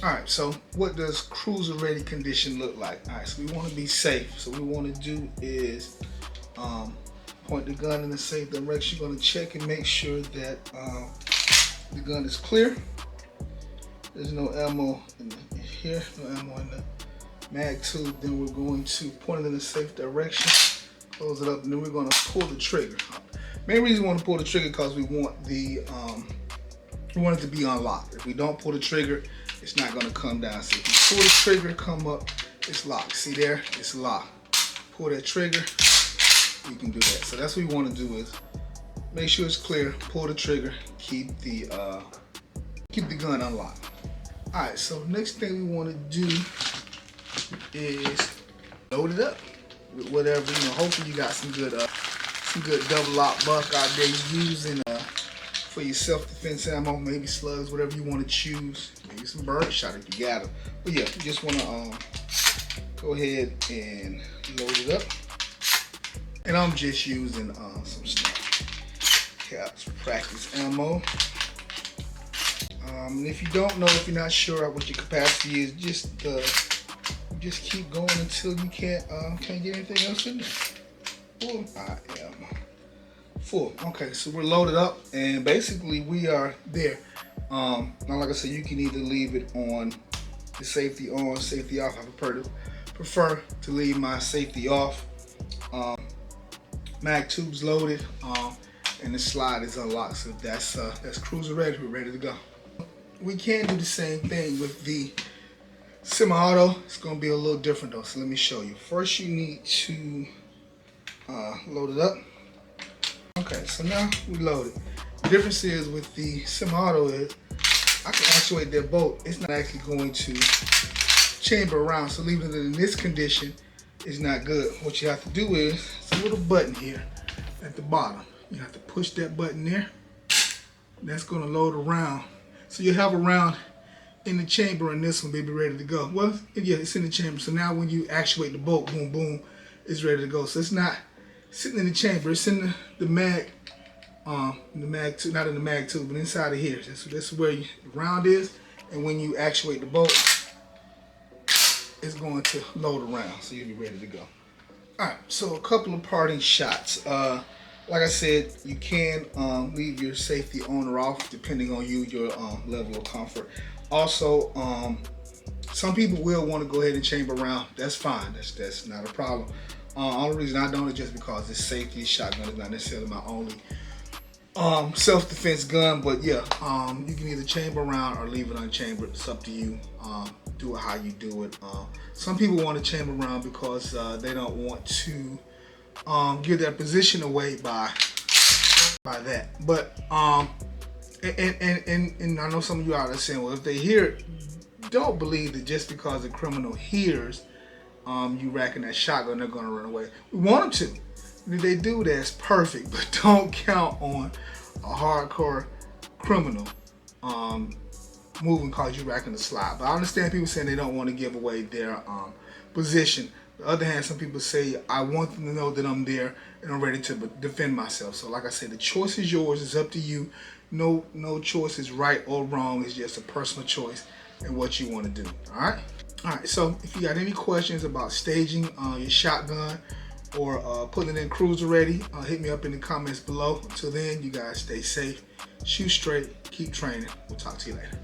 All right, so what does cruiser ready condition look like? All right, so we want to be safe. So what we want to do is point the gun in the safe direction. You're going to check and make sure that the gun is clear. There's no ammo in here, no ammo in the mag tube. Then we're going to point it in the safe direction, close it up, and then we're going to pull the trigger. Main reason we want to pull the trigger because we want it to be unlocked. If we don't pull the trigger, it's not going to come down. So if you pull the trigger, come up, it's locked. See there? It's locked. Pull that trigger, you can do that. So that's what we want to do is make sure it's clear, pull the trigger, keep the gun unlocked. All right, so next thing we want to do is load it up with whatever, hopefully you got some good double lock buck out there you're using for your self-defense ammo, maybe slugs, whatever you want to choose. Maybe some birdshot if you got them. But yeah, you just want to go ahead and load it up. And I'm just using some Snap Caps practice ammo. And if you don't know, if you're not sure what your capacity is, just keep going until you can't get anything else in there. Full. I am full. Okay, so we're loaded up, and basically we are there. Now, like I said, you can either leave it on the safety on, safety off. I prefer to leave my safety off. Mag tube's loaded, and the slide is unlocked. So that's cruiser ready. We're ready to go. We can do the same thing with the semi-auto. It's going to be a little different though. So let me show you. First, you need to load it up. Okay, so now we loaded. The difference is with the semi-auto is I can actuate that bolt. It's not actually going to chamber around. So leaving it in this condition is not good. What you have to do is, it's a little button here at the bottom. You have to push that button there. That's going to load around. So you have a round in the chamber, and this one will be ready to go. Well, yeah, it's in the chamber. So now when you actuate the bolt, boom, boom, it's ready to go. So it's not sitting in the chamber. It's in the mag, tube, not in the mag tube, but inside of here. That's where the round is. And when you actuate the bolt, it's going to load around. So you'll be ready to go. All right. So a couple of parting shots. Like I said, you can leave your safety on or off depending on your level of comfort. Also, some people will want to go ahead and chamber around. That's fine. That's not a problem. Only reason I don't is just because it's safety. Shotgun is not necessarily my only self-defense gun. But yeah, you can either chamber around or leave it unchambered. It's up to you. Do it how you do it. Some people want to chamber around because they don't want to give their position away by that. But and I know some of you out there saying, well, if they hear it, don't believe that just because the criminal hears you racking that shotgun, they're gonna run away. We want them to. And if they do, that's perfect. But don't count on a hardcore criminal moving because you racking the slide. But I understand people saying they don't want to give away their position. On the other hand, some people say, I want them to know that I'm there and I'm ready to defend myself. So like I said, the choice is yours. It's up to you. No choice is right or wrong. It's just a personal choice and what you want to do. All right. All right. So if you got any questions about staging your shotgun or putting it in cruiser ready, hit me up in the comments below. Until then, you guys stay safe, shoot straight, keep training. We'll talk to you later.